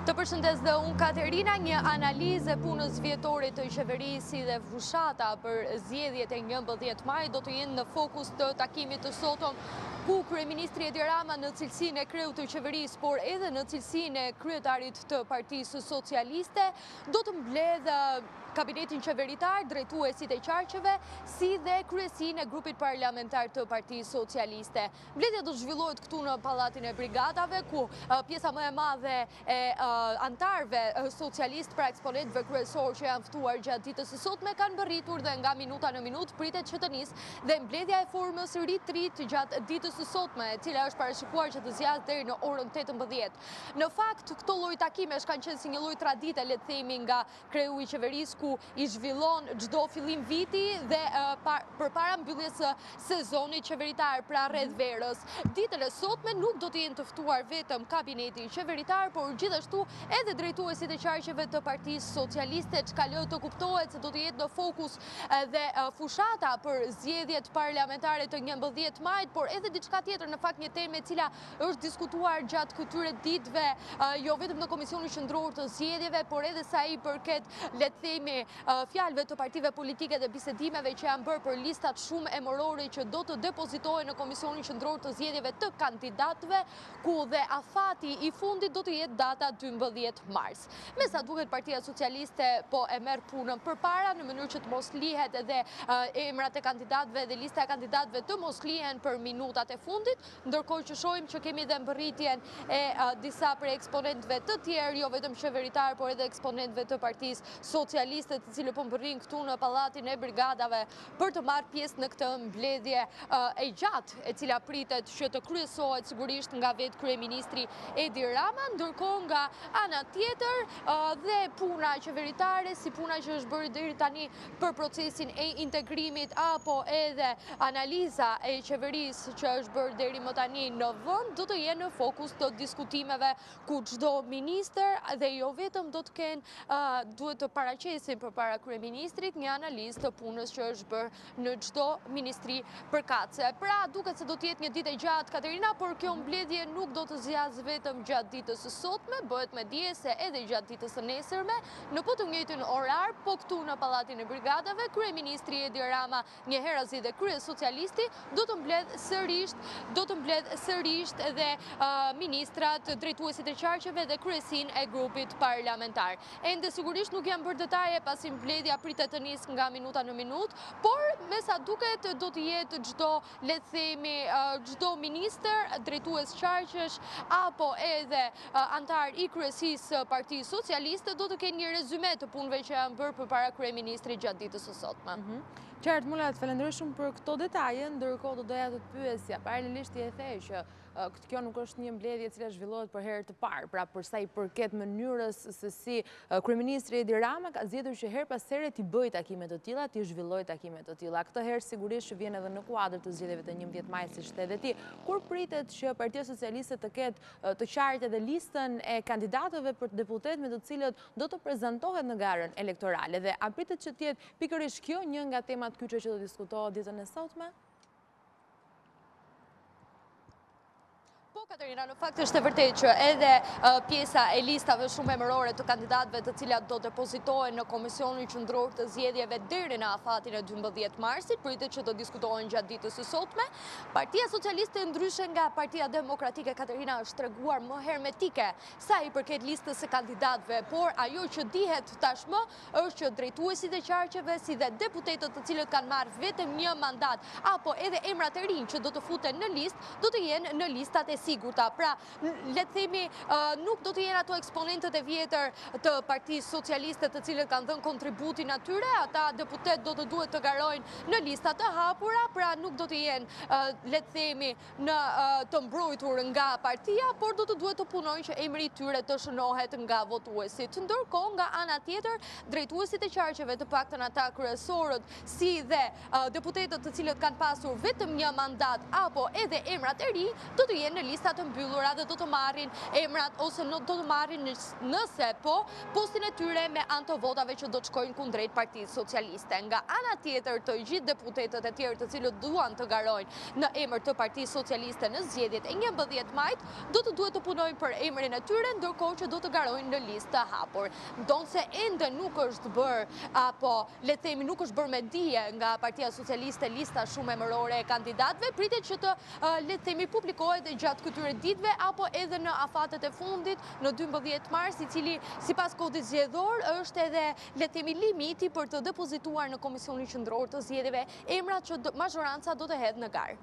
Të përshëndes dhe unë Katerina, një analizë e punës vjetore të qeverisë dhe fushata për zgjedhjet e 11 maj do të jenë në fokus të takimit të sotëm, ku kryeministri Edi Rama në cilësinë e kreut të qeverisë, por edhe në cilësinë e kryetarit të Partisë Socialiste, do të mbledhë kabinetin qeveritar, drejtuesit e qarqeve, si dhe kryesinë e grupit parlamentar të Partisë Socialiste. Mbledhja do zhvillohet këtu në Pallatin e Brigadave, ku pjesa më e madhe e antarëve socialist, pra eksponentëve kryesor që janë ftuar gjatë ditës së sotme, kanë bërritur dhe nga minuta në minutë pritet që të nisë dhe mbledhja e formës rit gjatë ditës së sotme, e cila është parashikuar që të zgjasë deri në orën 18. Në fakt, këto lloj takimesh kanë qenë si një lloj tradite, le të themi, nga kreu i qeverisë, ku i zhvillon çdo fillim viti dhe përpara mbylljes së sezonit qeveritar, pra rreth verës. Ditën e sotme nuk do të jenë të ftuar vetëm kabineti qeveritar, por gjithashtu edhe drejtuesit e qarqeve të Partisë Socialiste, çka lë të kuptohet se do të jetë në fokus dhe fushata për zgjedhjet parlamentare të 11 majit, por edhe diçka tjetër, në fakt një temë e cila është diskutuar gjatë këtyre ditëve, jo vetëm në Komisionin Qendror të Zgjedhjeve, por edhe sa i përket, le të themi, fjalëve të partive politike dhe bisedimeve që janë bërë për listat shumë emërore që do të depozitohen në Komisionin Qendror të Zgjedhjeve të kandidatëve, ku dhe afati i fundit do të jetë data 12 mars. Me sa duket, Partia Socialiste po e merr punën përpara në mënyrë që të mos lihet edhe emrat e kandidatëve dhe lista e kandidatëve të mos lihen për minutat e fundit, ndërkohë që shohim që kemi dhe mbërritjen e disa prej eksponentëve të tjerë, jo vetëm qeveritar, por edhe eksponentëve të Partisë Socialiste, të cilët po mbërrin këtu në Pallatin e Brigadave për të marrë pjesë në këtë mbledhje e gjatë, e cila pritet që të kryesohet sigurisht nga vetë kryeministri Edi Rama, ndërkohë nga ana tjetër dhe puna qeveritare, si puna që është bërë deri tani për procesin e integrimit, apo edhe analiza e qeverisë që është bërë deri më tani në vend, do të jenë në fokus të diskutimeve ku çdo ministër dhe jo vetëm do të kenë duhet të paraqesin përpara kryeministrit një analizë të punës që është bërë në çdo ministri përkatëse. Pra, duket se do të jetë një ditë e gjatë, Katerina, por kjo mbledhje nuk do të zgjasë vetëm gjatë ditës së sotme, bëhet me dije se edhe gjatë ditës së nesërme, në po të njëjtin orar, po këtu në Pallatin e Brigadave, kryeministri Edi Rama, një herazi dhe krye socialisti, do të mbledh sërish edhe ministrat, drejtuesit e qarqeve dhe kryesinë e grupit parlamentar. Ende sigurisht nuk janë bërë detaje pasi mbledhja pritet të nisë nga minuta në minutë, por me sa duket do të jetë çdo ministër, drejtues qarqesh apo edhe antar i kryesisë Partisë Socialiste do të kenë një rezume të punëve që janë bërë përpara kryeministrit gjatë ditës së sotme. Qartë, Mulla, të falenderoj shumë për këto detaje, ndërkohë do doja të të pyesja. Paralelisht i e thej që kjo nuk është një mbledhje e cila zhvillohet për herë të parë, pra për sa i përket mënyrës se si kryeministri Edi Rama ka zgjedhur që her pas here t'i bëjë takime të tilla, t'i zhvillojë takime të tilla. Këtë herë sigurisht që vjen edhe në kuadër të zgjedhjeve të 11 majit, siç the ti. Kur pritet që Partia Socialiste të ketë të qartë edhe listën e kandidatëve për deputet me të cilët do të prezantohet në garën elektorale, dhe a pritet që të jetë pikërisht kjo një nga temat kyçe që do diskutohet ditën e sotme? Katerina, në fakt është e vërtetë që edhe pjesa e listave shumë emërore të kandidatëve të cilat do depozitohen në Komisionin Qendror të Zgjedhjeve deri në afatin e 12 marsit, pritet që do diskutohen gjatë ditës së sotme. Partia Socialiste, ndryshe nga Partia Demokratike, Katerina, është treguar më hermetike sa i përket listës së kandidatëve, por ajo që dihet tashmë është që drejtuesit e qarqeve si dhe deputetët të cilët kanë marrë vetëm një mandat apo edhe emrat e rinj që do të futen në listë, do të jenë në listat e sigurta. Pra, le të themi, nuk do të jenë ato eksponentët e vjetër të Partisë Socialiste të cilët kanë dhënë kontributin atyre, ata deputet do të duhet të garojnë në listat të hapura, pra nuk do të jenë, le të themi, të mbrojtur nga partia, por do të duhet të punojnë që emri i tyre të shënohet nga votuesit. Ndërkohë, nga ana tjetër, drejtuesit e qarqeve, të paktën ata kryesorët, si dhe deputetët të cilët kanë pasur vetëm një mandat apo edhe emrat e ri, do të jenë në listë lista të mbyllura dhe do të marrin emrat ose do të marrin nëse po postin e tyre me anë të votave që do të shkojnë kundrejt Partisë Socialiste. Nga ana tjetër, të gjithë deputetët e tjerë të cilët duan të garojnë në emër të Partisë Socialiste në zgjedhjet e 11 majit, do të duhet të punojnë për emrin e tyre, ndërkohë që do të garojnë në listë të hapur. Ndonse ende nuk është bërë, apo le të themi nuk është bërë me dije nga Partia Socialiste lista shumë emërore e kandidatëve, pritet që të le të themi publikohet gjatë këtyre ditëve apo edhe në afatet e fundit në 12 mars, i cili sipas kodit zgjedhor është edhe le të themi limiti për të depozituar në Komisionin Qendror të Zgjedhjeve emrat që majoranca do të hedhë në garë.